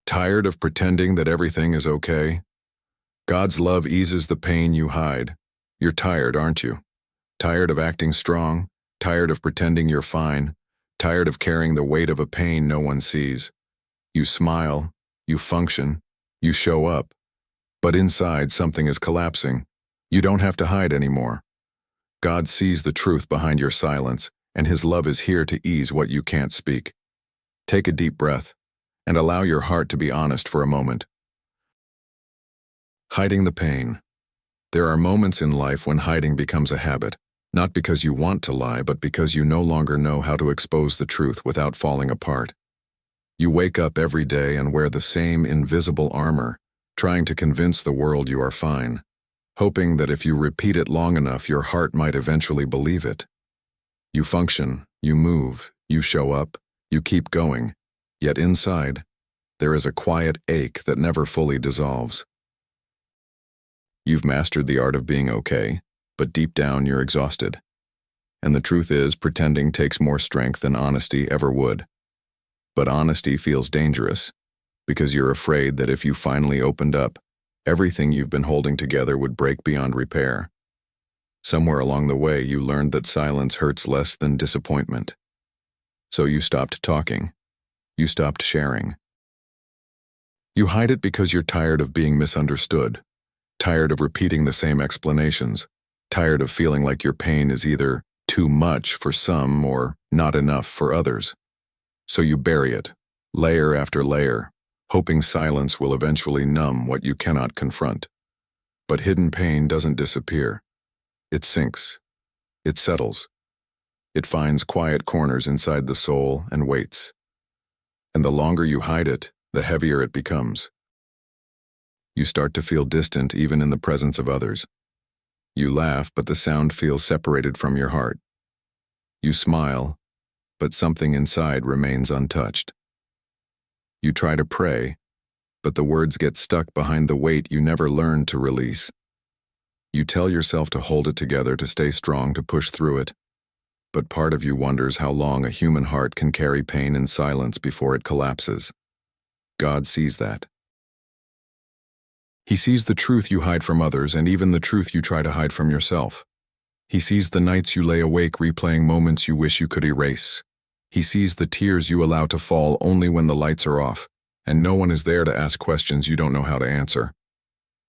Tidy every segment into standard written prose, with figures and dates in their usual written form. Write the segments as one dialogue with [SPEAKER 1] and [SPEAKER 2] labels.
[SPEAKER 1] Tired of pretending that everything is okay? God's love eases the pain you hide. You're tired, aren't you? Tired of acting strong? Tired of pretending you're fine? Tired of carrying the weight of a pain no one sees? You smile, you function, you show up. But inside, something is collapsing. You don't have to hide anymore. God sees the truth behind your silence, and His love is here to ease what you can't speak. Take a deep breath, and allow your heart to be honest for a moment. Hiding the pain. There are moments in life when hiding becomes a habit, not because you want to lie, but because you no longer know how to expose the truth without falling apart. You wake up every day and wear the same invisible armor, trying to convince the world you are fine, hoping that if you repeat it long enough, your heart might eventually believe it. You function, you move, you show up, you keep going, yet inside, there is a quiet ache that never fully dissolves. You've mastered the art of being okay, but deep down you're exhausted. And the truth is, pretending takes more strength than honesty ever would. But honesty feels dangerous, because you're afraid that if you finally opened up, everything you've been holding together would break beyond repair. Somewhere along the way, you learned that silence hurts less than disappointment. So you stopped talking. You stopped sharing. You hide it because you're tired of being misunderstood, tired of repeating the same explanations, tired of feeling like your pain is either too much for some or not enough for others. So you bury it, layer after layer, hoping silence will eventually numb what you cannot confront. But hidden pain doesn't disappear. It sinks. It settles. It finds quiet corners inside the soul and waits. And the longer you hide it, the heavier it becomes. You start to feel distant even in the presence of others. You laugh, but the sound feels separated from your heart. You smile, but something inside remains untouched. You try to pray, but the words get stuck behind the weight you never learned to release. You tell yourself to hold it together, to stay strong, to push through it. But part of you wonders how long a human heart can carry pain in silence before it collapses. God sees that. He sees the truth you hide from others and even the truth you try to hide from yourself. He sees the nights you lay awake replaying moments you wish you could erase. He sees the tears you allow to fall only when the lights are off, and no one is there to ask questions you don't know how to answer.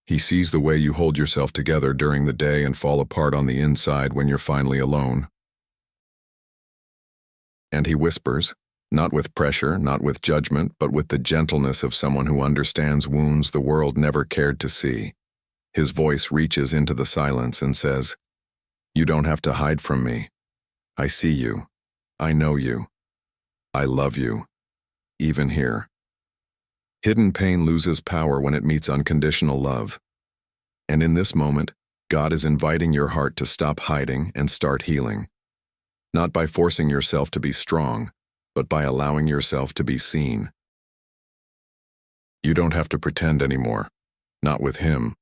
[SPEAKER 1] He sees the way you hold yourself together during the day and fall apart on the inside when you're finally alone. And he whispers, not with pressure, not with judgment, but with the gentleness of someone who understands wounds the world never cared to see. His voice reaches into the silence and says, "You don't have to hide from me. I see you. I know you. I love you. Even here." Hidden pain loses power when it meets unconditional love. And in this moment, God is inviting your heart to stop hiding and start healing. Not by forcing yourself to be strong, but by allowing yourself to be seen. You don't have to pretend anymore. Not with Him.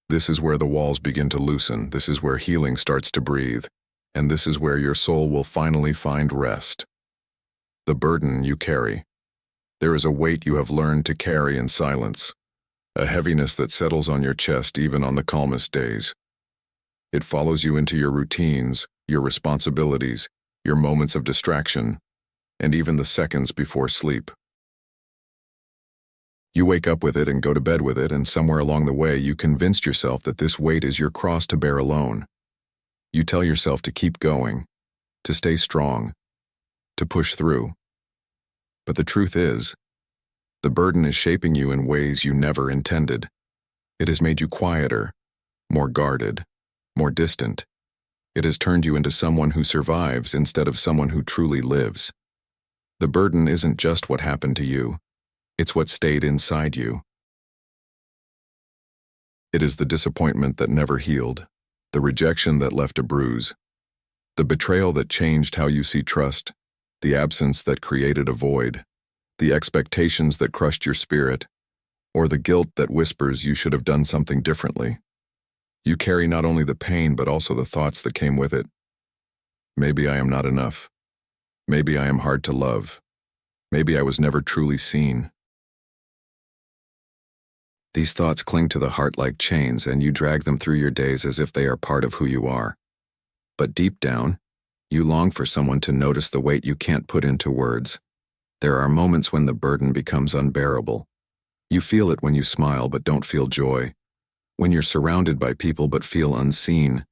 [SPEAKER 1] This is where the walls begin to loosen. This is where healing starts to breathe. And this is where your soul will finally find rest. The burden you carry. There is a weight you have learned to carry in silence, a heaviness that settles on your chest even on the calmest days. It follows you into your routines, your responsibilities, your moments of distraction, and even the seconds before sleep. You wake up with it and go to bed with it, and somewhere along the way you convinced yourself that this weight is your cross to bear alone. You tell yourself to keep going, to stay strong, to push through. But the truth is, the burden is shaping you in ways you never intended. It has made you quieter, more guarded, more distant. It has turned you into someone who survives instead of someone who truly lives. The burden isn't just what happened to you. It's what stayed inside you. It is the disappointment that never healed, the rejection that left a bruise, the betrayal that changed how you see trust, the absence that created a void, the expectations that crushed your spirit, or the guilt that whispers you should have done something differently. You carry not only the pain but also the thoughts that came with it. Maybe I am not enough. Maybe I am hard to love. Maybe I was never truly seen. These thoughts cling to the heart like chains, and you drag them through your days as if they are part of who you are. But deep down, you long for someone to notice the weight you can't put into words. There are moments when the burden becomes unbearable. You feel it when you smile but don't feel joy, when you're surrounded by people but feel unseen,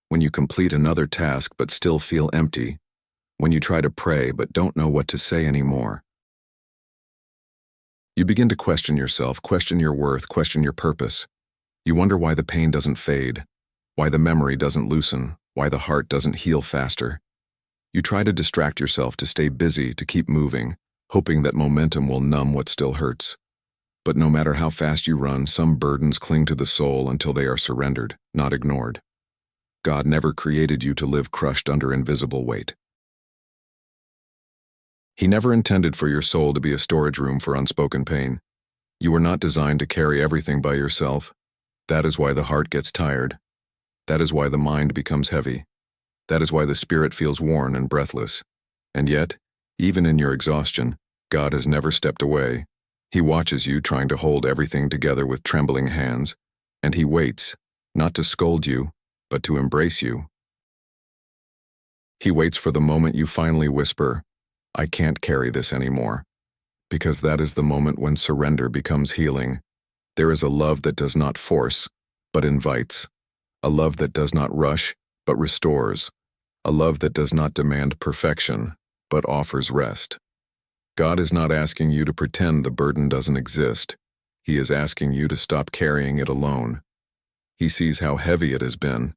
[SPEAKER 1] when you complete another task but still feel empty, when you try to pray but don't know what to say anymore. You begin to question yourself, question your worth, question your purpose. You wonder why the pain doesn't fade, why the memory doesn't loosen, why the heart doesn't heal faster. You try to distract yourself, to stay busy, to keep moving, hoping that momentum will numb what still hurts. But no matter how fast you run, some burdens cling to the soul until they are surrendered, not ignored. God never created you to live crushed under invisible weight. He never intended for your soul to be a storage room for unspoken pain. You were not designed to carry everything by yourself. That is why the heart gets tired. That is why the mind becomes heavy. That is why the spirit feels worn and breathless. And yet, even in your exhaustion, God has never stepped away. He watches you trying to hold everything together with trembling hands, and he waits, not to scold you, but to embrace you. He waits for the moment you finally whisper, "I can't carry this anymore," because that is the moment when surrender becomes healing. There is a love that does not force, but invites. A love that does not rush, but restores. A love that does not demand perfection, but offers rest. God is not asking you to pretend the burden doesn't exist. He is asking you to stop carrying it alone. He sees how heavy it has been.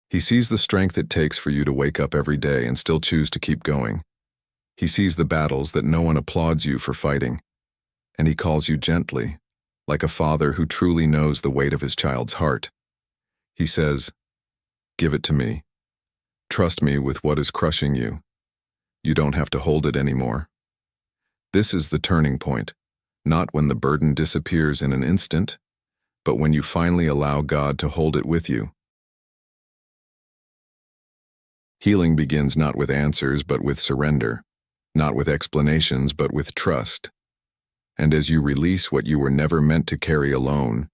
[SPEAKER 1] He sees the strength it takes for you to wake up every day and still choose to keep going. He sees the battles that no one applauds you for fighting. And he calls you gently, like a father who truly knows the weight of his child's heart. He says, "Give it to me. Trust me with what is crushing you. You don't have to hold it anymore." This is the turning point, not when the burden disappears in an instant, but when you finally allow God to hold it with you. Healing begins not with answers, but with surrender, not with explanations, but with trust. And as you release what you were never meant to carry alone,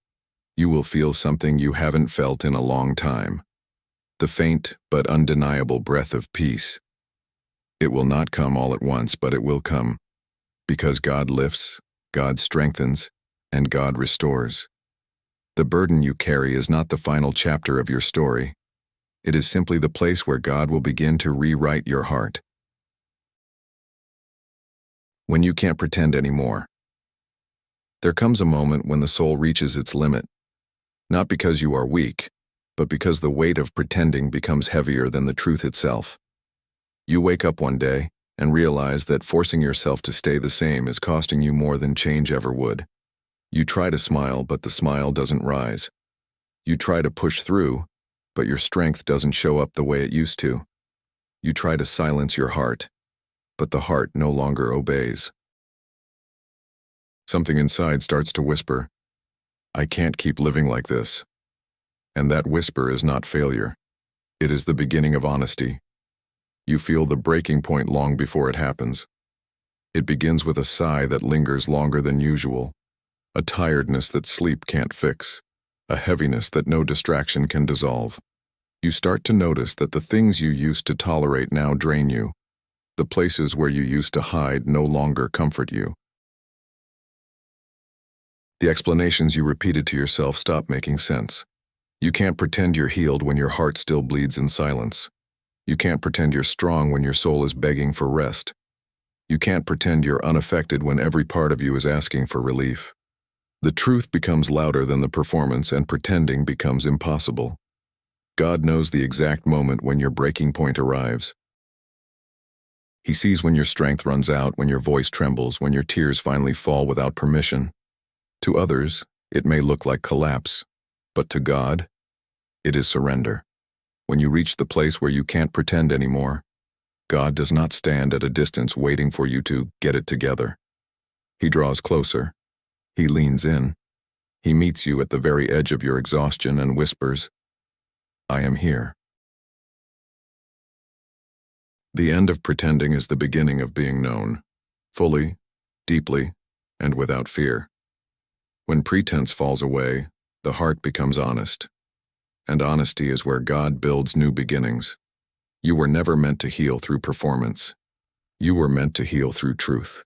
[SPEAKER 1] you will feel something you haven't felt in a long time. The faint but undeniable breath of peace. It will not come all at once, but it will come, because God lifts, God strengthens, and God restores. The burden you carry is not the final chapter of your story. It is simply the place where God will begin to rewrite your heart. When you can't pretend anymore. There comes a moment when the soul reaches its limit, not because you are weak, but because the weight of pretending becomes heavier than the truth itself. You wake up one day and realize that forcing yourself to stay the same is costing you more than change ever would. You try to smile, but the smile doesn't rise. You try to push through, but your strength doesn't show up the way it used to. You try to silence your heart, but the heart no longer obeys. Something inside starts to whisper, "I can't keep living like this." And that whisper is not failure. It is the beginning of honesty. You feel the breaking point long before it happens. It begins with a sigh that lingers longer than usual, a tiredness that sleep can't fix, a heaviness that no distraction can dissolve. You start to notice that the things you used to tolerate now drain you. The places where you used to hide no longer comfort you. The explanations you repeated to yourself stop making sense. You can't pretend you're healed when your heart still bleeds in silence. You can't pretend you're strong when your soul is begging for rest. You can't pretend you're unaffected when every part of you is asking for relief. The truth becomes louder than the performance, and pretending becomes impossible. God knows the exact moment when your breaking point arrives. He sees when your strength runs out, when your voice trembles, when your tears finally fall without permission. To others, it may look like collapse, but to God, it is surrender. When you reach the place where you can't pretend anymore, God does not stand at a distance waiting for you to get it together. He draws closer. He leans in. He meets you at the very edge of your exhaustion and whispers, "I am here." The end of pretending is the beginning of being known, fully, deeply, and without fear. When pretense falls away, the heart becomes honest. And honesty is where God builds new beginnings. You were never meant to heal through performance. You were meant to heal through truth.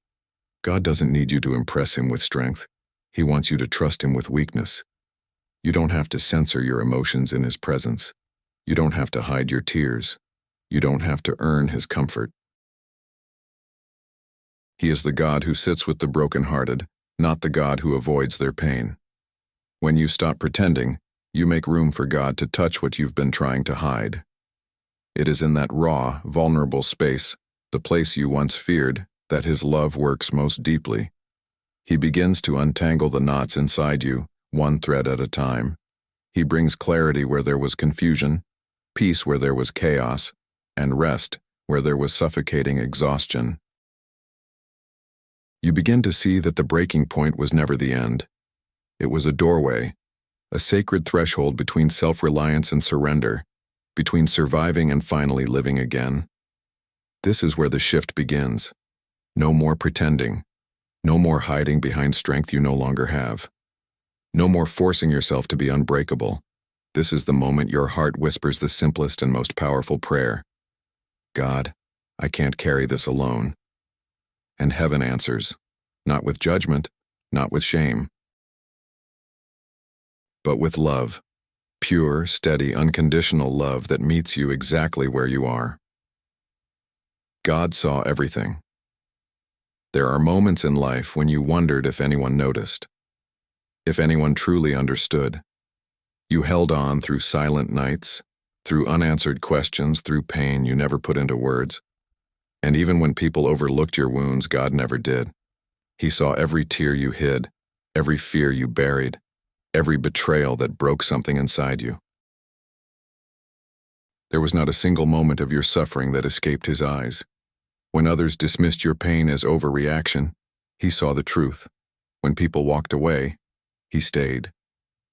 [SPEAKER 1] God doesn't need you to impress him with strength. He wants you to trust him with weakness. You don't have to censor your emotions in his presence. You don't have to hide your tears. You don't have to earn his comfort. He is the God who sits with the brokenhearted, not the God who avoids their pain. When you stop pretending, you make room for God to touch what you've been trying to hide. It is in that raw, vulnerable space, the place you once feared, that his love works most deeply. He begins to untangle the knots inside you, one thread at a time. He brings clarity where there was confusion, peace where there was chaos, and rest where there was suffocating exhaustion. You begin to see that the breaking point was never the end. It was a doorway, a sacred threshold between self-reliance and surrender, between surviving and finally living again. This is where the shift begins. No more pretending. No more hiding behind strength you no longer have. No more forcing yourself to be unbreakable. This is the moment your heart whispers the simplest and most powerful prayer. God, I can't carry this alone. And heaven answers, not with judgment, not with shame, but with love. Pure, steady, unconditional love that meets you exactly where you are. God saw everything. There are moments in life when you wondered if anyone noticed, if anyone truly understood. You held on through silent nights, through unanswered questions, through pain you never put into words. And even when people overlooked your wounds, God never did. He saw every tear you hid, every fear you buried, every betrayal that broke something inside you. There was not a single moment of your suffering that escaped his eyes. When others dismissed your pain as overreaction, he saw the truth. When people walked away, he stayed.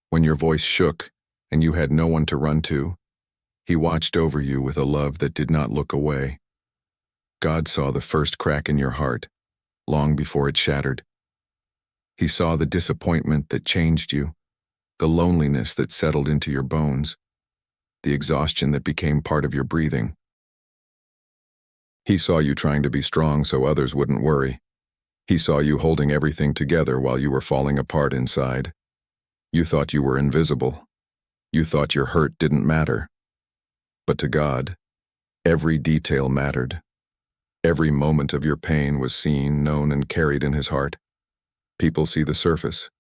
[SPEAKER 1] When your voice shook and you had no one to run to, he watched over you with a love that did not look away. God saw the first crack in your heart, long before it shattered. He saw the disappointment that changed you, the loneliness that settled into your bones, the exhaustion that became part of your breathing. He saw you trying to be strong so others wouldn't worry. He saw you holding everything together while you were falling apart inside. You thought you were invisible. You thought your hurt didn't matter. But to God, every detail mattered. Every moment of your pain was seen, known, and carried in his heart. People see the surface.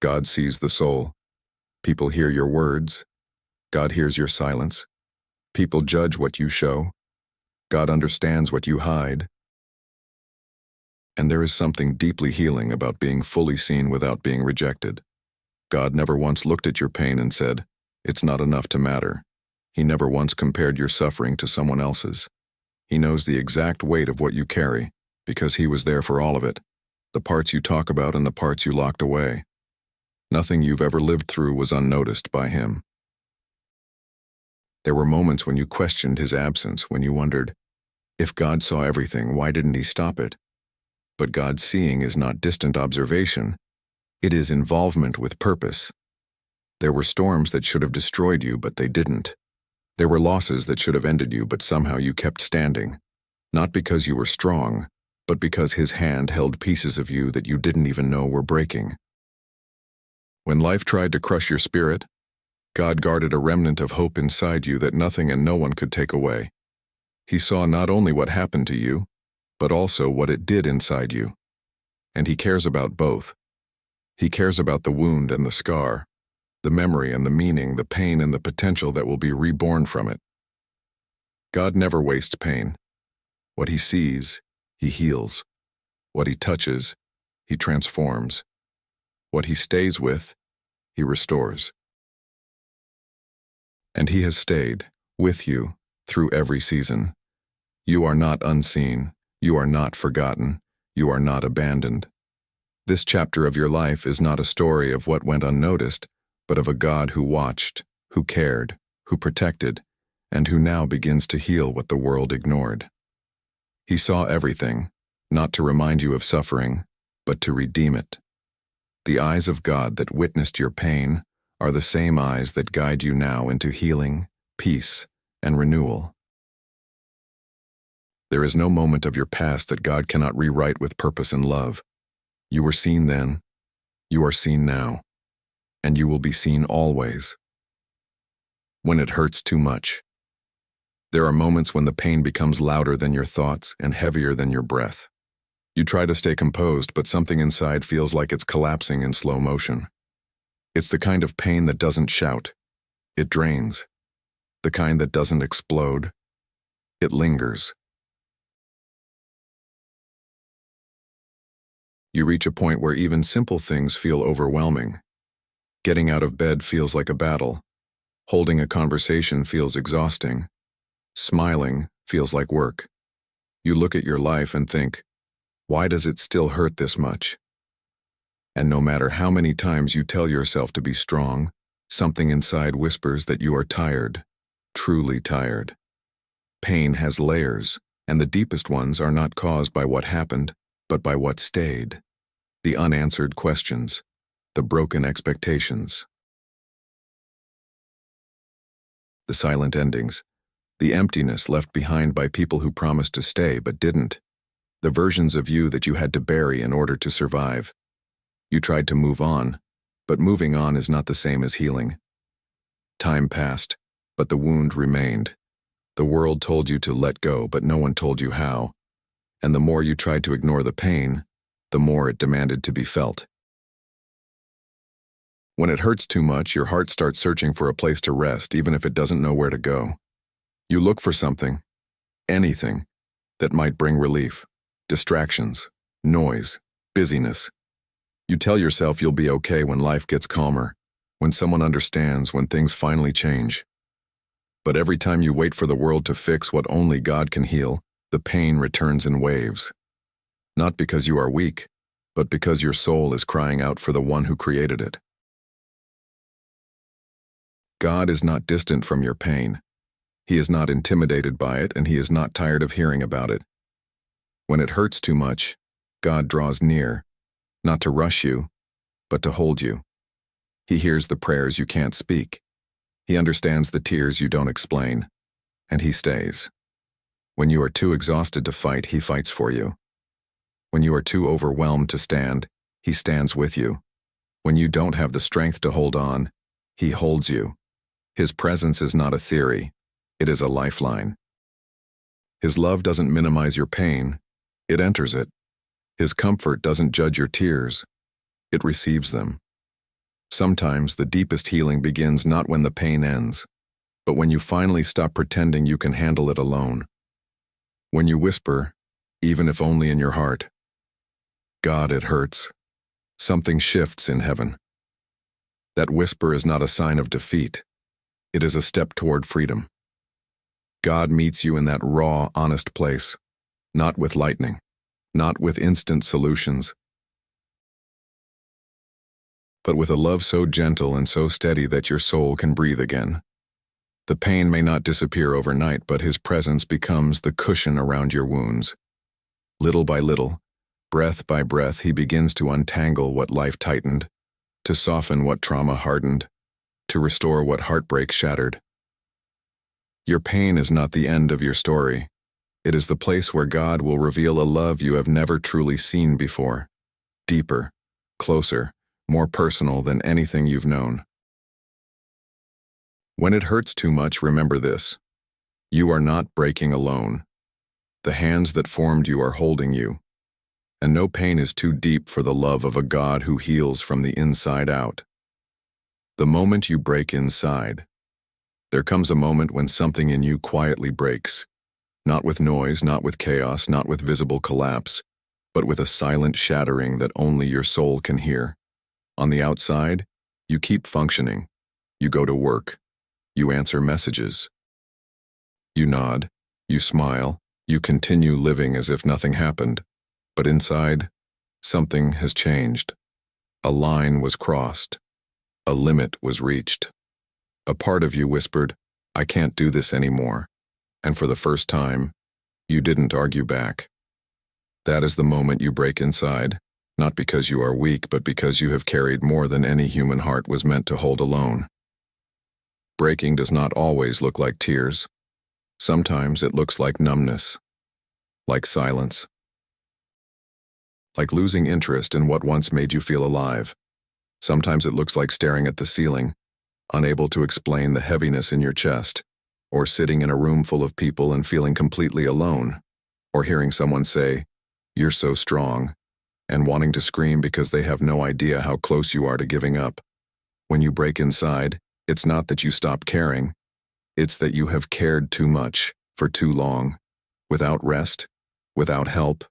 [SPEAKER 1] God sees the soul. People hear your words. God hears your silence. People judge what you show. God understands what you hide. And there is something deeply healing about being fully seen without being rejected. God never once looked at your pain and said, "It's not enough to matter." He never once compared your suffering to someone else's. He knows the exact weight of what you carry, because he was there for all of it, the parts you talk about and the parts you locked away. Nothing you've ever lived through was unnoticed by him. There were moments when you questioned his absence, when you wondered, if God saw everything, why didn't he stop it? But God's seeing is not distant observation. It is involvement with purpose. There were storms that should have destroyed you, but they didn't. There were losses that should have ended you, but somehow you kept standing. Not because you were strong, but because his hand held pieces of you that you didn't even know were breaking. When life tried to crush your spirit, God guarded a remnant of hope inside you that nothing and no one could take away. He saw not only what happened to you, but also what it did inside you. And he cares about both. He cares about the wound and the scar, the memory and the meaning, the pain and the potential that will be reborn from it. God never wastes pain. What he sees, he heals. What he touches, he transforms. What he stays with, he restores. And he has stayed with you through every season. You are not unseen. You are not forgotten. You are not abandoned. This chapter of your life is not a story of what went unnoticed, but of a God who watched, who cared, who protected, and who now begins to heal what the world ignored. He saw everything, not to remind you of suffering, but to redeem it. The eyes of God that witnessed your pain are the same eyes that guide you now into healing, peace, and renewal. There is no moment of your past that God cannot rewrite with purpose and love. You were seen then, you are seen now, and you will be seen always. When it hurts too much. There are moments when the pain becomes louder than your thoughts and heavier than your breath. You try to stay composed, but something inside feels like it's collapsing in slow motion. It's the kind of pain that doesn't shout. It drains. The kind that doesn't explode. It lingers. You reach a point where even simple things feel overwhelming. Getting out of bed feels like a battle. Holding a conversation feels exhausting. Smiling feels like work. You look at your life and think, why does it still hurt this much? And no matter how many times you tell yourself to be strong, something inside whispers that you are tired, truly tired. Pain has layers, and the deepest ones are not caused by what happened, but by what stayed. The unanswered questions, the broken expectations. The silent endings, the emptiness left behind by people who promised to stay but didn't. The versions of you that you had to bury in order to survive. You tried to move on, but moving on is not the same as healing. Time passed, but the wound remained. The world told you to let go, but no one told you how. And the more you tried to ignore the pain, the more it demanded to be felt. When it hurts too much, your heart starts searching for a place to rest, even if it doesn't know where to go. You look for something, anything, that might bring relief. Distractions, noise, busyness. You tell yourself you'll be okay when life gets calmer, when someone understands, when things finally change. But every time you wait for the world to fix what only God can heal, the pain returns in waves. Not because you are weak, but because your soul is crying out for the one who created it. God is not distant from your pain. He is not intimidated by it, and he is not tired of hearing about it. When it hurts too much, God draws near, not to rush you, but to hold you. He hears the prayers you can't speak. He understands the tears you don't explain, and he stays. When you are too exhausted to fight, he fights for you. When you are too overwhelmed to stand, he stands with you. When you don't have the strength to hold on, he holds you. His presence is not a theory, it is a lifeline. His love doesn't minimize your pain, it enters it. His comfort doesn't judge your tears, it receives them. Sometimes the deepest healing begins not when the pain ends, but when you finally stop pretending you can handle it alone. When you whisper, even if only in your heart, God, it hurts. Something shifts in heaven. That whisper is not a sign of defeat. It is a step toward freedom. God meets you in that raw, honest place, not with lightning, not with instant solutions, but with a love so gentle and so steady that your soul can breathe again. The pain may not disappear overnight, but his presence becomes the cushion around your wounds. Little by little, breath by breath, he begins to untangle what life tightened, to soften what trauma hardened, to restore what heartbreak shattered. Your pain is not the end of your story. It is the place where God will reveal a love you have never truly seen before. Deeper, closer, more personal than anything you've known. When it hurts too much, remember this. You are not breaking alone. The hands that formed you are holding you. And no pain is too deep for the love of a God who heals from the inside out. The moment you break inside, there comes a moment when something in you quietly breaks. Not with noise, not with chaos, not with visible collapse, but with a silent shattering that only your soul can hear. On the outside, you keep functioning. You go to work. You answer messages. You nod. You smile. You continue living as if nothing happened. But inside, something has changed. A line was crossed. A limit was reached. A part of you whispered, "I can't do this anymore." And for the first time, you didn't argue back. That is the moment you break inside, not because you are weak, but because you have carried more than any human heart was meant to hold alone. Breaking does not always look like tears. Sometimes it looks like numbness, like silence, like losing interest in what once made you feel alive. Sometimes it looks like staring at the ceiling, unable to explain the heaviness in your chest, or sitting in a room full of people and feeling completely alone, or hearing someone say, "You're so strong," and wanting to scream because they have no idea how close you are to giving up. When you break inside, it's not that you stop caring. It's that you have cared too much, for too long, without rest, without help,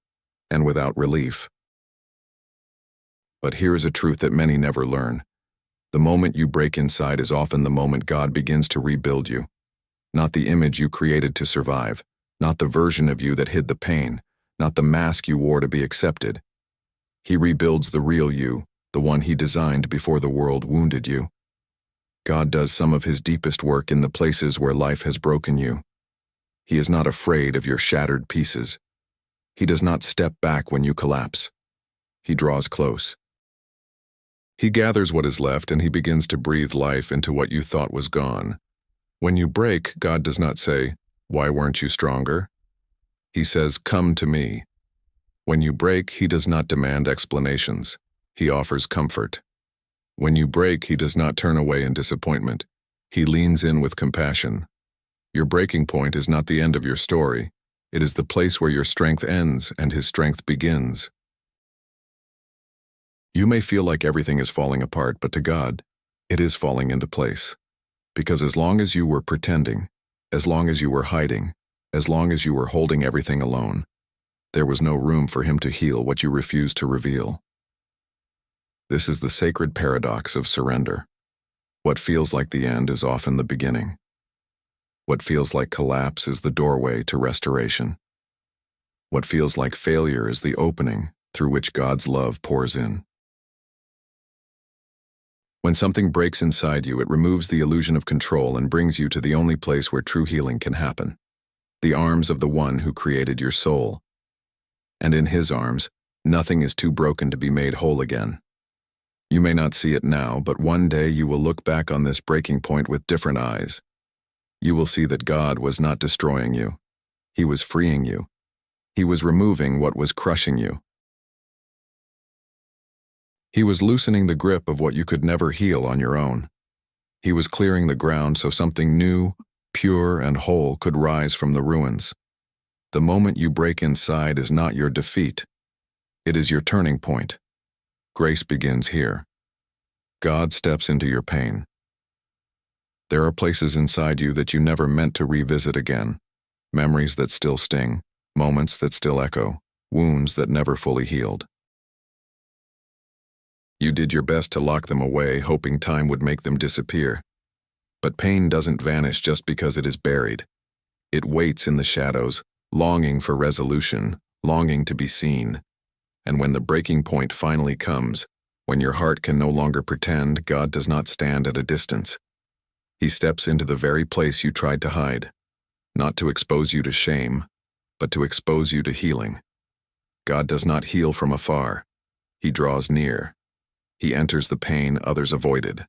[SPEAKER 1] and without relief. But here is a truth that many never learn. The moment you break inside is often the moment God begins to rebuild you. Not the image you created to survive, not the version of you that hid the pain, not the mask you wore to be accepted. He rebuilds the real you, the one He designed before the world wounded you. God does some of His deepest work in the places where life has broken you. He is not afraid of your shattered pieces. He does not step back when you collapse. He draws close. He gathers what is left and He begins to breathe life into what you thought was gone. When you break, God does not say, "Why weren't you stronger?" He says, "Come to me." When you break, He does not demand explanations. He offers comfort. When you break, He does not turn away in disappointment. He leans in with compassion. Your breaking point is not the end of your story. It is the place where your strength ends and His strength begins. You may feel like everything is falling apart, but to God, it is falling into place. Because as long as you were pretending, as long as you were hiding, as long as you were holding everything alone, there was no room for Him to heal what you refused to reveal. This is the sacred paradox of surrender. What feels like the end is often the beginning. What feels like collapse is the doorway to restoration. What feels like failure is the opening through which God's love pours in. When something breaks inside you, it removes the illusion of control and brings you to the only place where true healing can happen, the arms of the one who created your soul. And in His arms, nothing is too broken to be made whole again. You may not see it now, but one day you will look back on this breaking point with different eyes. You will see that God was not destroying you. He was freeing you. He was removing what was crushing you. He was loosening the grip of what you could never heal on your own. He was clearing the ground so something new, pure, and whole could rise from the ruins. The moment you break inside is not your defeat. It is your turning point. Grace begins here. God steps into your pain. There are places inside you that you never meant to revisit again, memories that still sting, moments that still echo, wounds that never fully healed. You did your best to lock them away, hoping time would make them disappear. But pain doesn't vanish just because it is buried. It waits in the shadows, longing for resolution, longing to be seen. And when the breaking point finally comes, when your heart can no longer pretend, God does not stand at a distance. He steps into the very place you tried to hide, not to expose you to shame, but to expose you to healing. God does not heal from afar. He draws near. He enters the pain others avoided.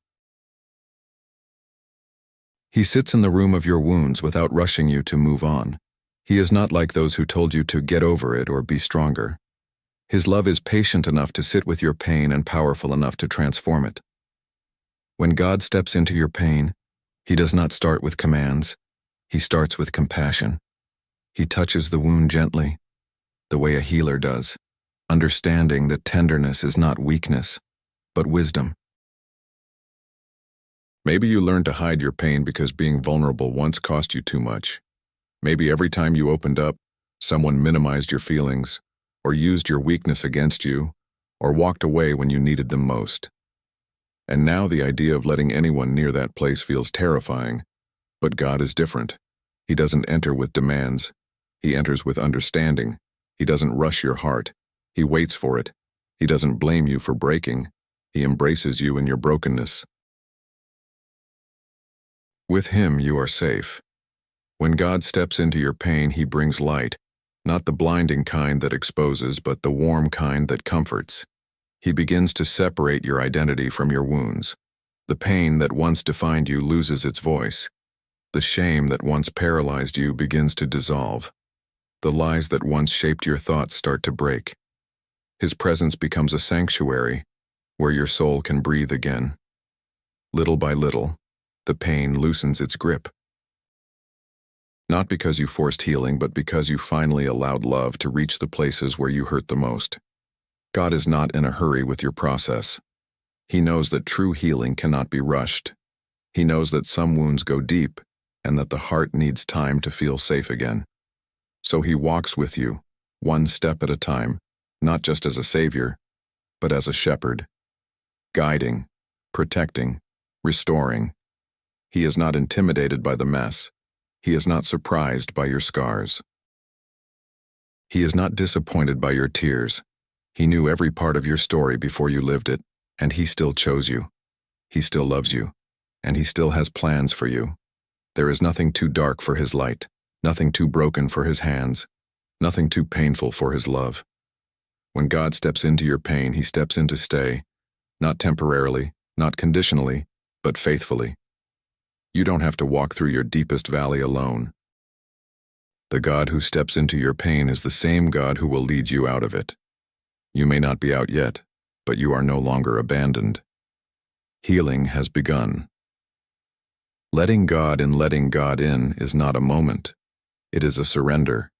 [SPEAKER 1] He sits in the room of your wounds without rushing you to move on. He is not like those who told you to get over it or be stronger. His love is patient enough to sit with your pain and powerful enough to transform it. When God steps into your pain, He does not start with commands. He starts with compassion. He touches the wound gently, the way a healer does, understanding that tenderness is not weakness, but wisdom. Maybe you learned to hide your pain because being vulnerable once cost you too much. Maybe every time you opened up, someone minimized your feelings, or used your weakness against you, or walked away when you needed them most. And now the idea of letting anyone near that place feels terrifying. But God is different. He doesn't enter with demands. He enters with understanding. He doesn't rush your heart. He waits for it. He doesn't blame you for breaking. He embraces you in your brokenness. With Him, you are safe. When God steps into your pain, He brings light, not the blinding kind that exposes, but the warm kind that comforts. He begins to separate your identity from your wounds. The pain that once defined you loses its voice. The shame that once paralyzed you begins to dissolve. The lies that once shaped your thoughts start to break. His presence becomes a sanctuary where your soul can breathe again. Little by little, the pain loosens its grip. Not because you forced healing, but because you finally allowed love to reach the places where you hurt the most. God is not in a hurry with your process. He knows that true healing cannot be rushed. He knows that some wounds go deep and that the heart needs time to feel safe again. So he walks with you, one step at a time, not just as a savior, but as a shepherd, guiding, protecting, restoring. He is not intimidated by the mess. He is not surprised by your scars. He is not disappointed by your tears. He knew every part of your story before you lived it, and he still chose you. He still loves you, and he still has plans for you. There is nothing too dark for his light, nothing too broken for his hands, nothing too painful for his love. When God steps into your pain, he steps in to stay, not temporarily, not conditionally, but faithfully. You don't have to walk through your deepest valley alone. The God who steps into your pain is the same God who will lead you out of it. You may not be out yet, but you are no longer abandoned. Healing has begun. Letting God and letting God in is not a moment. It is a surrender.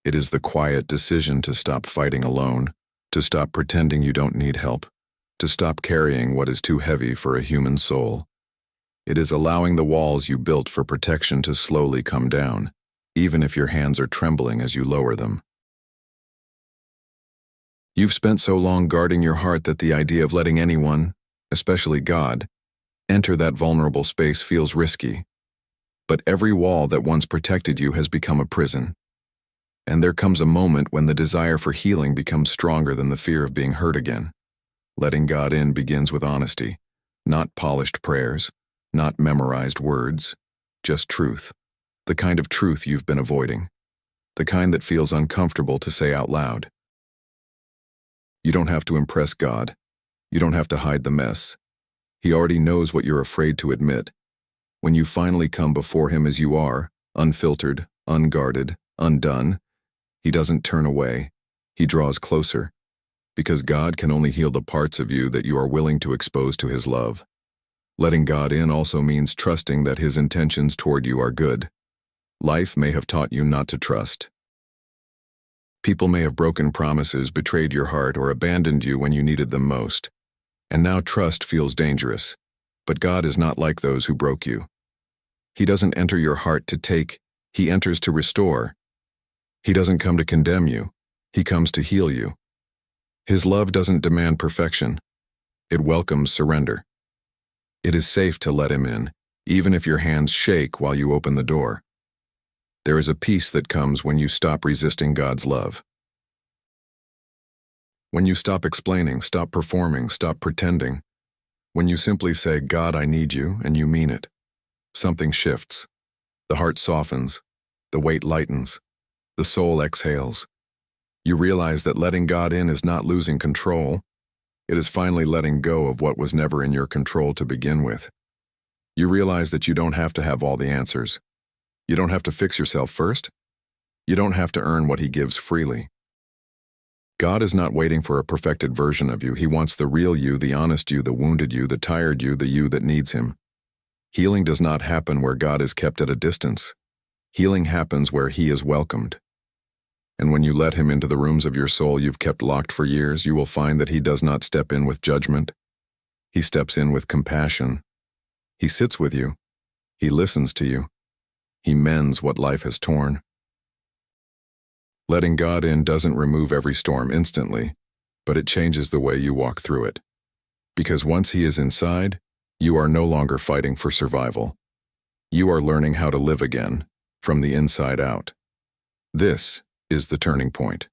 [SPEAKER 1] It is the quiet decision to stop fighting alone, to stop pretending you don't need help, to stop carrying what is too heavy for a human soul. It is allowing the walls you built for protection to slowly come down, even if your hands are trembling as you lower them. You've spent so long guarding your heart that the idea of letting anyone, especially God, enter that vulnerable space feels risky. But every wall that once protected you has become a prison. And there comes a moment when the desire for healing becomes stronger than the fear of being hurt again. Letting God in begins with honesty, not polished prayers, not memorized words, just truth. The kind of truth you've been avoiding. The kind that feels uncomfortable to say out loud. You don't have to impress God. You don't have to hide the mess. He already knows what you're afraid to admit. When you finally come before him as you are, unfiltered, unguarded, undone, he doesn't turn away. He draws closer. Because God can only heal the parts of you that you are willing to expose to his love. Letting God in also means trusting that his intentions toward you are good. Life may have taught you not to trust. People may have broken promises, betrayed your heart, or abandoned you when you needed them most. And now trust feels dangerous. But God is not like those who broke you. He doesn't enter your heart to take, he enters to restore. He doesn't come to condemn you, he comes to heal you. His love doesn't demand perfection. It welcomes surrender. It is safe to let him in, even if your hands shake while you open the door. There is a peace that comes when you stop resisting God's love. When you stop explaining, stop performing, stop pretending. When you simply say, God, I need you, and you mean it. Something shifts. The heart softens. The weight lightens. The soul exhales. You realize that letting God in is not losing control. It is finally letting go of what was never in your control to begin with. You realize that you don't have to have all the answers. You don't have to fix yourself first. You don't have to earn what he gives freely. God is not waiting for a perfected version of you. He wants the real you, the honest you, the wounded you, the tired you, the you that needs him. Healing does not happen where God is kept at a distance. Healing happens where he is welcomed. And when you let him into the rooms of your soul you've kept locked for years, you will find that he does not step in with judgment. He steps in with compassion. He sits with you. He listens to you. He mends what life has torn. Letting God in doesn't remove every storm instantly, but it changes the way you walk through it. Because once he is inside, you are no longer fighting for survival. You are learning how to live again, from the inside out. This is the turning point.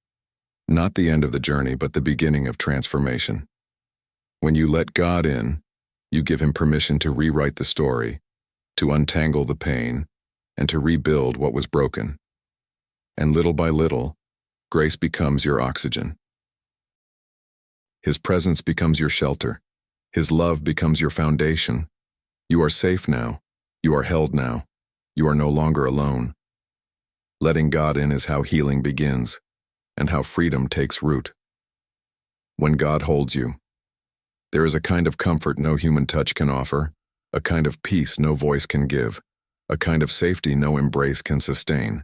[SPEAKER 1] Not the end of the journey, but the beginning of transformation. When you let God in, you give him permission to rewrite the story, to untangle the pain, and to rebuild what was broken. And little by little, grace becomes your oxygen. His presence becomes your shelter. His love becomes your foundation. You are safe now. You are held now. You are no longer alone. Letting God in is how healing begins, and how freedom takes root. When God holds you, there is a kind of comfort no human touch can offer, a kind of peace no voice can give, a kind of safety no embrace can sustain.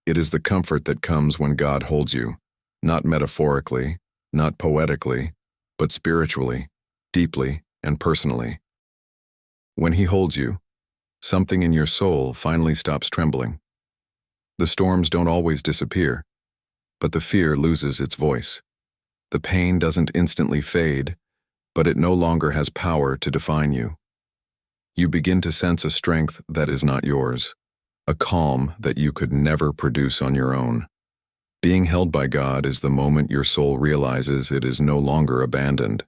[SPEAKER 1] It is the comfort that comes when God holds you, not metaphorically, not poetically, but spiritually, deeply, and personally. When He holds you, something in your soul finally stops trembling. The storms don't always disappear, but the fear loses its voice. The pain doesn't instantly fade, but it no longer has power to define you. You begin to sense a strength that is not yours, a calm that you could never produce on your own. Being held by God is the moment your soul realizes it is no longer abandoned.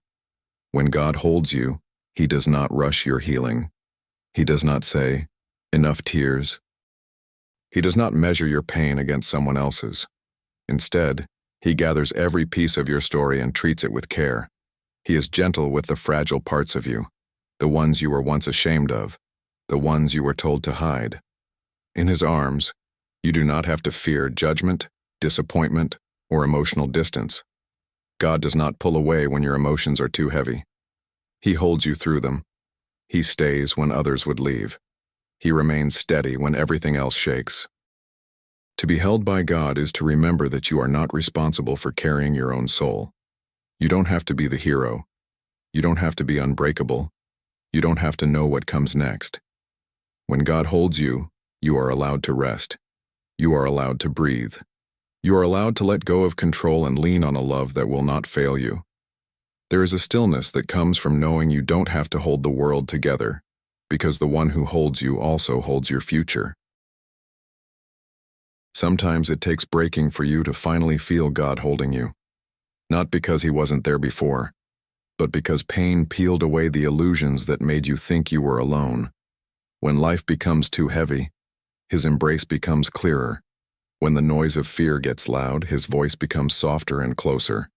[SPEAKER 1] When God holds you, He does not rush your healing. He does not say, "Enough tears." He does not measure your pain against someone else's. Instead, He gathers every piece of your story and treats it with care. He is gentle with the fragile parts of you, the ones you were once ashamed of, the ones you were told to hide. In His arms, you do not have to fear judgment, disappointment, or emotional distance. God does not pull away when your emotions are too heavy. He holds you through them. He stays when others would leave. He remains steady when everything else shakes. To be held by God is to remember that you are not responsible for carrying your own soul. You don't have to be the hero. You don't have to be unbreakable. You don't have to know what comes next. When God holds you, you are allowed to rest. You are allowed to breathe. You are allowed to let go of control and lean on a love that will not fail you. There is a stillness that comes from knowing you don't have to hold the world together, because the one who holds you also holds your future. Sometimes it takes breaking for you to finally feel God holding you. Not because He wasn't there before, but because pain peeled away the illusions that made you think you were alone. When life becomes too heavy, His embrace becomes clearer. When the noise of fear gets loud, His voice becomes softer and closer.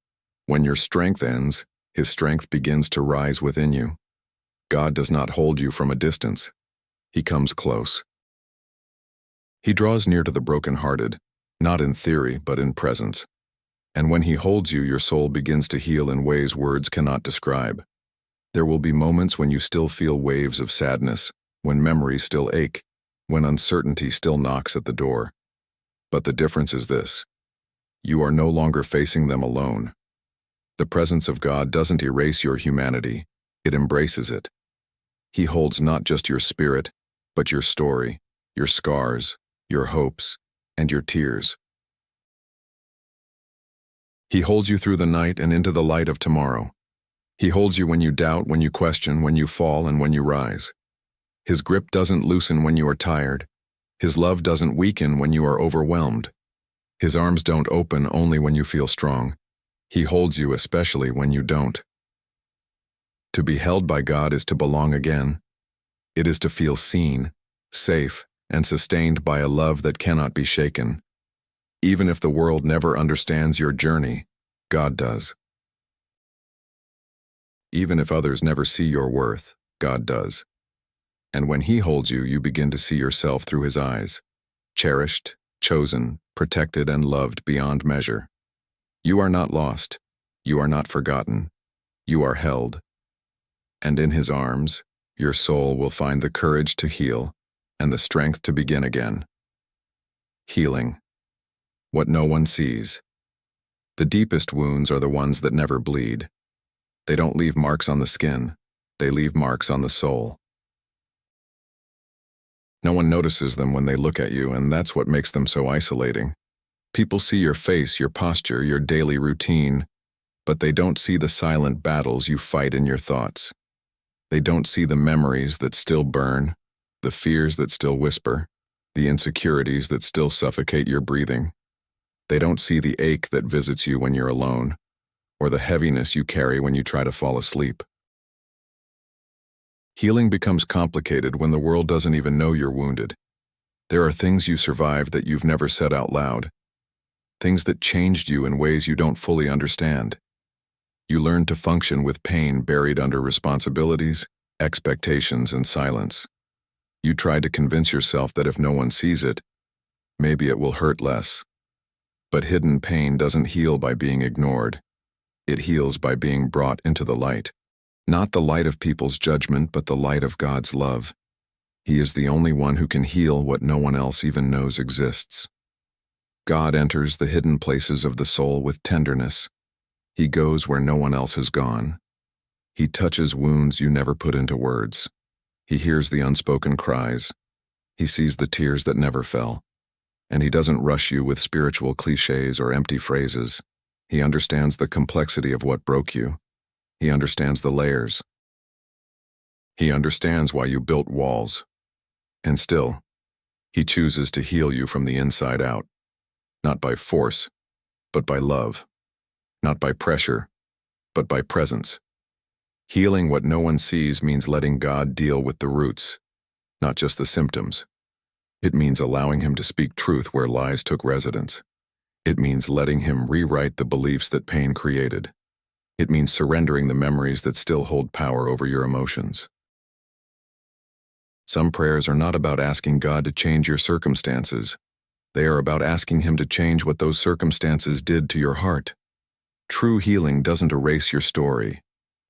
[SPEAKER 1] When your strength ends, His strength begins to rise within you. God does not hold you from a distance. He comes close. He draws near to the brokenhearted, not in theory, but in presence. And when He holds you, your soul begins to heal in ways words cannot describe. There will be moments when you still feel waves of sadness, when memories still ache, when uncertainty still knocks at the door. But the difference is this: you are no longer facing them alone. The presence of God doesn't erase your humanity, it embraces it. He holds not just your spirit, but your story, your scars, your hopes, and your tears. He holds you through the night and into the light of tomorrow. He holds you when you doubt, when you question, when you fall, and when you rise. His grip doesn't loosen when you are tired. His love doesn't weaken when you are overwhelmed. His arms don't open only when you feel strong. He holds you especially when you don't. To be held by God is to belong again. It is to feel seen, safe, and sustained by a love that cannot be shaken. Even if the world never understands your journey, God does. Even if others never see your worth, God does. And when He holds you, you begin to see yourself through His eyes, cherished, chosen, protected, and loved beyond measure. You are not lost. You are not forgotten. You are held. And in His arms, your soul will find the courage to heal and the strength to begin again. Healing. What no one sees. The deepest wounds are the ones that never bleed. They don't leave marks on the skin. They leave marks on the soul. No one notices them when they look at you, and that's what makes them so isolating. People see your face, your posture, your daily routine, but they don't see the silent battles you fight in your thoughts. They don't see the memories that still burn, the fears that still whisper, the insecurities that still suffocate your breathing. They don't see the ache that visits you when you're alone, or the heaviness you carry when you try to fall asleep. Healing becomes complicated when the world doesn't even know you're wounded. There are things you survived that you've never said out loud, things that changed you in ways you don't fully understand. You learn to function with pain buried under responsibilities, expectations, and silence. You try to convince yourself that if no one sees it, maybe it will hurt less. But hidden pain doesn't heal by being ignored. It heals by being brought into the light. Not the light of people's judgment, but the light of God's love. He is the only one who can heal what no one else even knows exists. God enters the hidden places of the soul with tenderness. He goes where no one else has gone. He touches wounds you never put into words. He hears the unspoken cries. He sees the tears that never fell. And he doesn't rush you with spiritual cliches or empty phrases. He understands the complexity of what broke you. He understands the layers. He understands why you built walls. And still, he chooses to heal you from the inside out. Not by force, but by love. Not by pressure, but by presence. Healing what no one sees means letting God deal with the roots, not just the symptoms. It means allowing him to speak truth where lies took residence. It means letting him rewrite the beliefs that pain created. It means surrendering the memories that still hold power over your emotions. Some prayers are not about asking God to change your circumstances. They are about asking him to change what those circumstances did to your heart. True healing doesn't erase your story.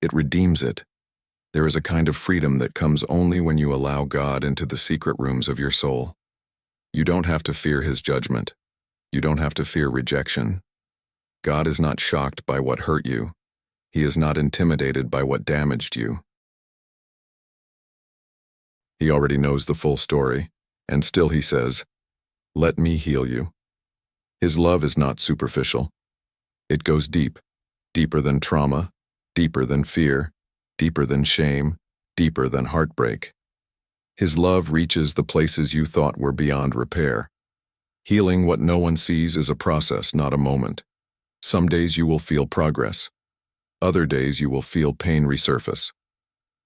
[SPEAKER 1] It redeems it. There is a kind of freedom that comes only when you allow God into the secret rooms of your soul. You don't have to fear his judgment. You don't have to fear rejection. God is not shocked by what hurt you. He is not intimidated by what damaged you. He already knows the full story, and still he says, "Let me heal you." His love is not superficial. It goes deep, deeper than trauma, deeper than fear, deeper than shame, deeper than heartbreak. His love reaches the places you thought were beyond repair. Healing what no one sees is a process, not a moment. Some days you will feel progress. Other days you will feel pain resurface.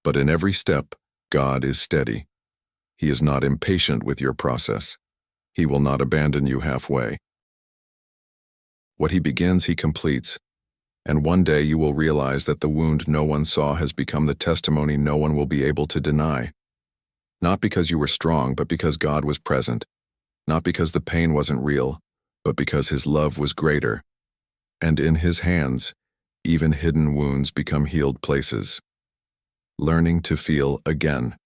[SPEAKER 1] But in every step, God is steady. He is not impatient with your process. He will not abandon you halfway. What he begins, he completes. And one day you will realize that the wound no one saw has become the testimony no one will be able to deny. Not because you were strong, but because God was present. Not because the pain wasn't real, but because his love was greater. And in his hands, even hidden wounds become healed places. Learning to feel again.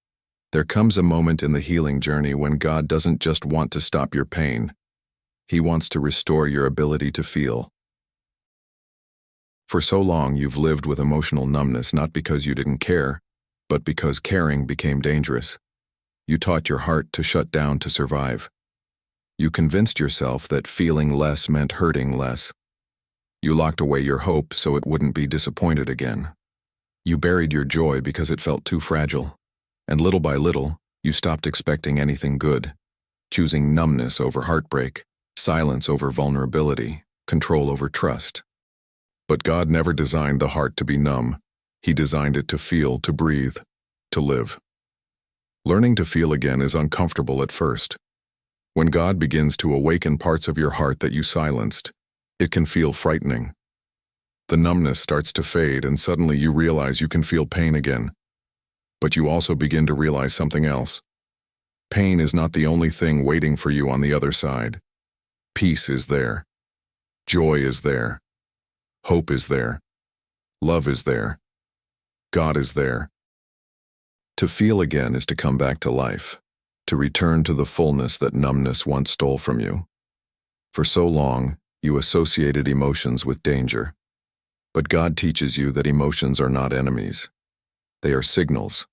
[SPEAKER 1] There comes a moment in the healing journey when God doesn't just want to stop your pain. He wants to restore your ability to feel. For so long you've lived with emotional numbness, not because you didn't care, but because caring became dangerous. You taught your heart to shut down to survive. You convinced yourself that feeling less meant hurting less. You locked away your hope so it wouldn't be disappointed again. You buried your joy because it felt too fragile. And little by little, you stopped expecting anything good, choosing numbness over heartbreak, silence over vulnerability, control over trust. But God never designed the heart to be numb. He designed it to feel, to breathe, to live. Learning to feel again is uncomfortable at first. When God begins to awaken parts of your heart that you silenced, it can feel frightening. The numbness starts to fade, and suddenly you realize you can feel pain again. But you also begin to realize something else. Pain is not the only thing waiting for you on the other side. Peace is there. Joy is there. Hope is there. Love is there. God is there. To feel again is to come back to life, to return to the fullness that numbness once stole from you. For so long, you associated emotions with danger. But God teaches you that emotions are not enemies. They are signals.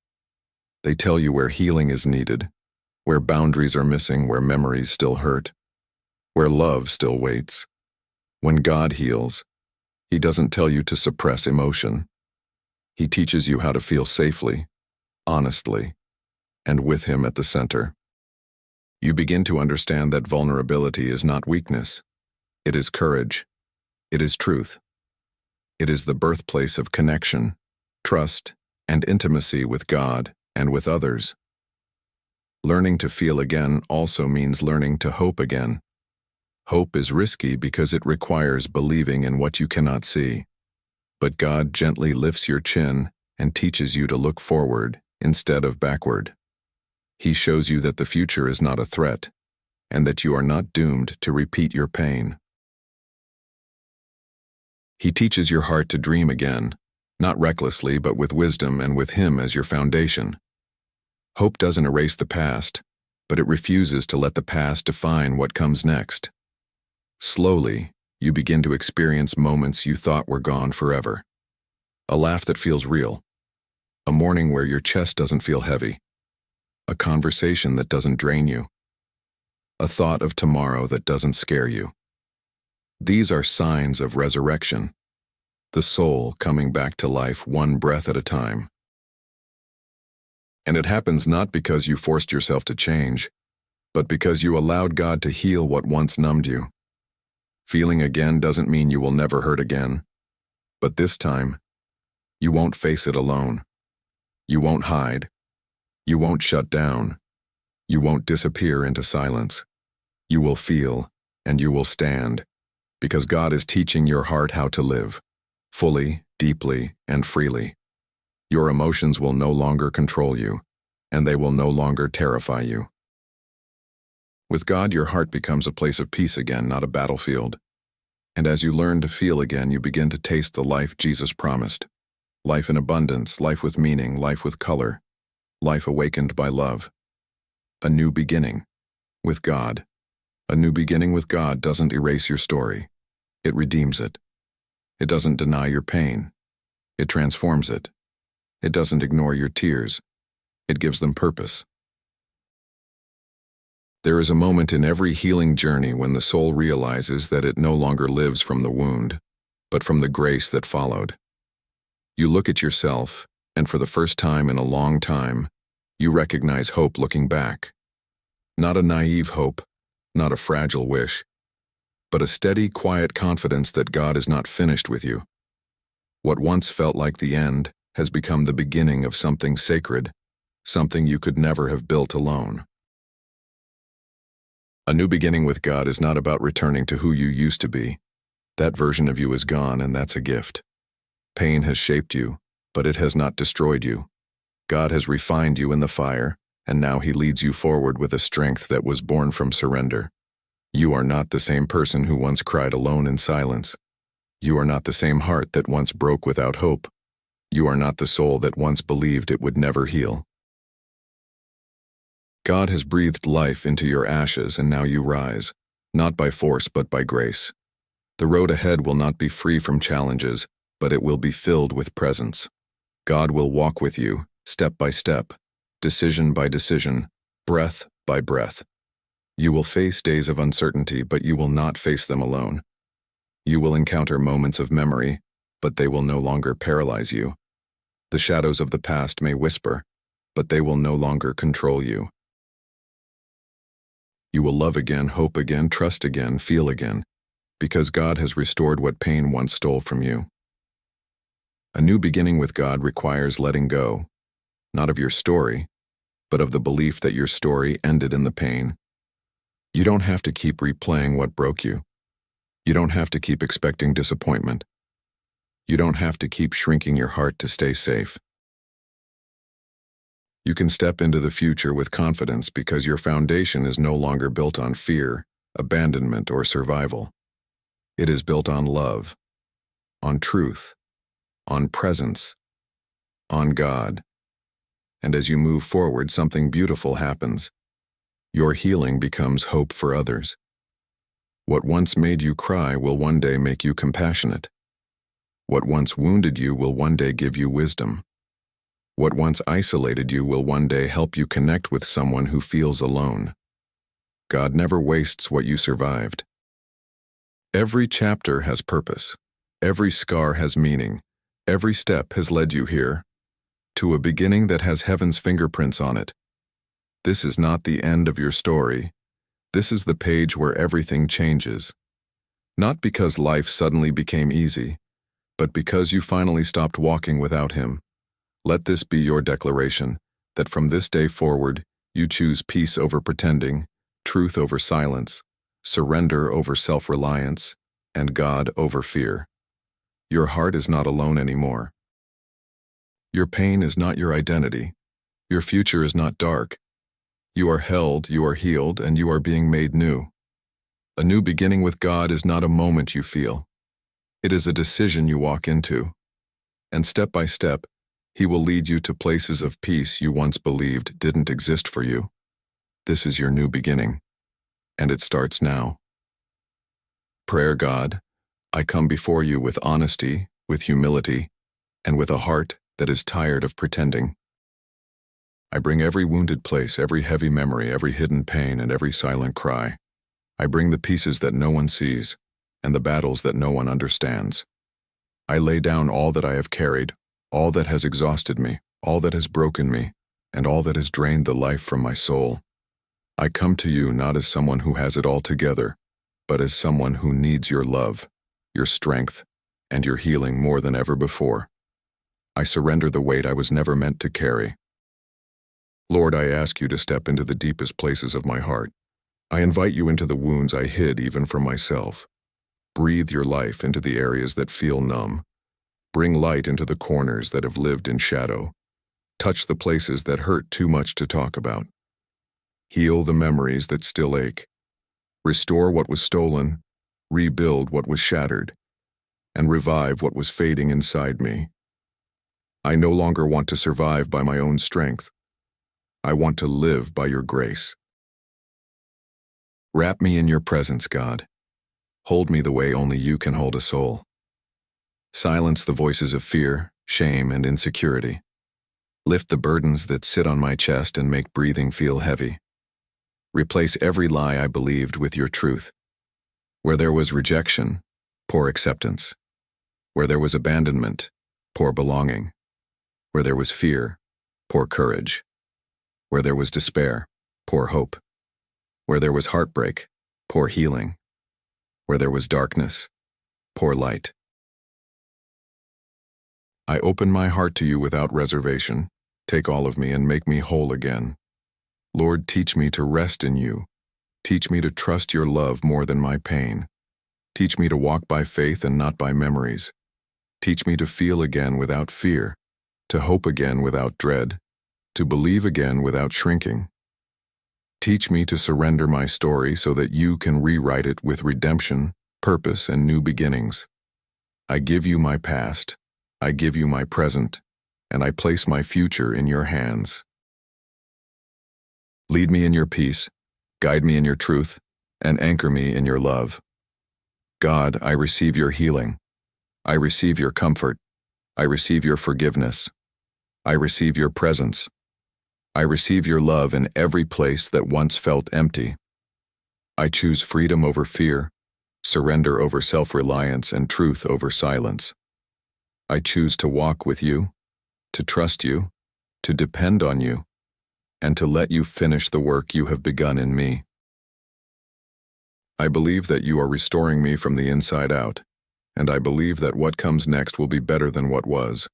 [SPEAKER 1] They tell you where healing is needed, where boundaries are missing, where memories still hurt, where love still waits. When God heals, he doesn't tell you to suppress emotion. He teaches you how to feel safely, honestly, and with him at the center. You begin to understand that vulnerability is not weakness. It is courage. It is truth. It is the birthplace of connection, trust, and intimacy with God and with others. Learning to feel again also means learning to hope again. Hope is risky because it requires believing in what you cannot see. But God gently lifts your chin and teaches you to look forward instead of backward. He shows you that the future is not a threat, and that you are not doomed to repeat your pain. He teaches your heart to dream again, not recklessly but with wisdom and with Him as your foundation. Hope doesn't erase the past, but it refuses to let the past define what comes next. Slowly, you begin to experience moments you thought were gone forever. A laugh that feels real. A morning where your chest doesn't feel heavy. A conversation that doesn't drain you. A thought of tomorrow that doesn't scare you. These are signs of resurrection, the soul coming back to life one breath at a time. And it happens not because you forced yourself to change, but because you allowed God to heal what once numbed you. Feeling again doesn't mean you will never hurt again, but this time, you won't face it alone. You won't hide. You won't shut down. You won't disappear into silence. You will feel, and you will stand, because God is teaching your heart how to live, fully, deeply, and freely. Your emotions will no longer control you, and they will no longer terrify you. With God, your heart becomes a place of peace again, not a battlefield. And as you learn to feel again, you begin to taste the life Jesus promised. Life in abundance, life with meaning, life with color, life awakened by love. A new beginning with God. A new beginning with God doesn't erase your story. It redeems it. It doesn't deny your pain. It transforms it. It doesn't ignore your tears. It gives them purpose. There is a moment in every healing journey when the soul realizes that it no longer lives from the wound, but from the grace that followed. You look at yourself, and for the first time in a long time, you recognize hope looking back. Not a naive hope, not a fragile wish, but a steady, quiet confidence that God is not finished with you. What once felt like the end has become the beginning of something sacred, something you could never have built alone. A new beginning with God is not about returning to who you used to be. That version of you is gone, and that's a gift. Pain has shaped you, but it has not destroyed you. God has refined you in the fire, and now He leads you forward with a strength that was born from surrender. You are not the same person who once cried alone in silence. You are not the same heart that once broke without hope. You are not the soul that once believed it would never heal. God has breathed life into your ashes, and now you rise, not by force but by grace. The road ahead will not be free from challenges, but it will be filled with presence. God will walk with you, step by step, decision by decision, breath by breath. You will face days of uncertainty, but you will not face them alone. You will encounter moments of memory, but they will no longer paralyze you. The shadows of the past may whisper, but they will no longer control you. You will love again, hope again, trust again, feel again, because God has restored what pain once stole from you. A new beginning with God requires letting go, not of your story, but of the belief that your story ended in the pain. You don't have to keep replaying what broke you. You don't have to keep expecting disappointment. You don't have to keep shrinking your heart to stay safe. You can step into the future with confidence because your foundation is no longer built on fear, abandonment, or survival. It is built on love, on truth, on presence, on God. And as you move forward, something beautiful happens. Your healing becomes hope for others. What once made you cry will one day make you compassionate. What once wounded you will one day give you wisdom. What once isolated you will one day help you connect with someone who feels alone. God never wastes what you survived. Every chapter has purpose. Every scar has meaning. Every step has led you here, to a beginning that has heaven's fingerprints on it. This is not the end of your story. This is the page where everything changes. Not because life suddenly became easy, but because you finally stopped walking without Him. Let this be your declaration, that from this day forward, you choose peace over pretending, truth over silence, surrender over self-reliance, and God over fear. Your heart is not alone anymore. Your pain is not your identity. Your future is not dark. You are held, you are healed, and you are being made new. A new beginning with God is not a moment you feel. It is a decision you walk into. And step by step, He will lead you to places of peace you once believed didn't exist for you. This is your new beginning, and it starts now. Prayer. God, I come before you with honesty, with humility, and with a heart that is tired of pretending. I bring every wounded place, every heavy memory, every hidden pain, and every silent cry. I bring the pieces that no one sees, and the battles that no one understands. I lay down all that I have carried, all that has exhausted me, all that has broken me, and all that has drained the life from my soul. I come to you not as someone who has it all together, but as someone who needs your love, your strength, and your healing more than ever before. I surrender the weight I was never meant to carry. Lord, I ask you to step into the deepest places of my heart. I invite you into the wounds I hid even from myself. Breathe your life into the areas that feel numb. Bring light into the corners that have lived in shadow. Touch the places that hurt too much to talk about. Heal the memories that still ache. Restore what was stolen, rebuild what was shattered, and revive what was fading inside me. I no longer want to survive by my own strength. I want to live by your grace. Wrap me in your presence, God. Hold me the way only you can hold a soul. Silence the voices of fear, shame, and insecurity. Lift the burdens that sit on my chest and make breathing feel heavy. Replace every lie I believed with your truth. Where there was rejection, pour acceptance. Where there was abandonment, pour belonging. Where there was fear, pour courage. Where there was despair, pour hope. Where there was heartbreak, pour healing. Where there was darkness, pour light. I open my heart to you without reservation. Take all of me and make me whole again. Lord, teach me to rest in you. Teach me to trust your love more than my pain. Teach me to walk by faith and not by memories. Teach me to feel again without fear, to hope again without dread, to believe again without shrinking. Teach me to surrender my story so that you can rewrite it with redemption, purpose, and new beginnings. I give you my past, I give you my present, and I place my future in your hands. Lead me in your peace, guide me in your truth, and anchor me in your love. God, I receive your healing. I receive your comfort. I receive your forgiveness. I receive your presence. I receive your love in every place that once felt empty. I choose freedom over fear, surrender over self-reliance, and truth over silence. I choose to walk with you, to trust you, to depend on you, and to let you finish the work you have begun in me. I believe that you are restoring me from the inside out, and I believe that what comes next will be better than what was.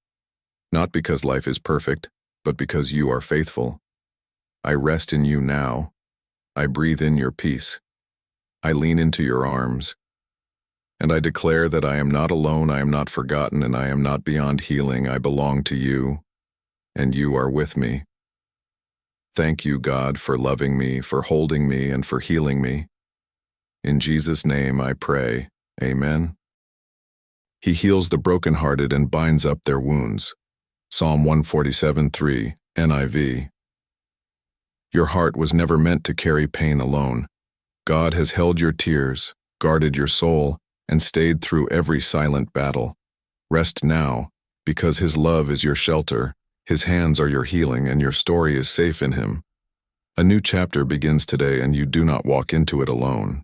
[SPEAKER 1] Not because life is perfect, but because you are faithful. I rest in you now. I breathe in your peace. I lean into your arms. And I declare that I am not alone, I am not forgotten, and I am not beyond healing. I belong to you, and you are with me. Thank you, God, for loving me, for holding me, and for healing me. In Jesus' name I pray. Amen. He heals the brokenhearted and binds up their wounds. Psalm 147:3, NIV. Your heart was never meant to carry pain alone. God has held your tears, guarded your soul, and stayed through every silent battle. Rest now, because His love is your shelter, His hands are your healing, and your story is safe in Him. A new chapter begins today, and you do not walk into it alone.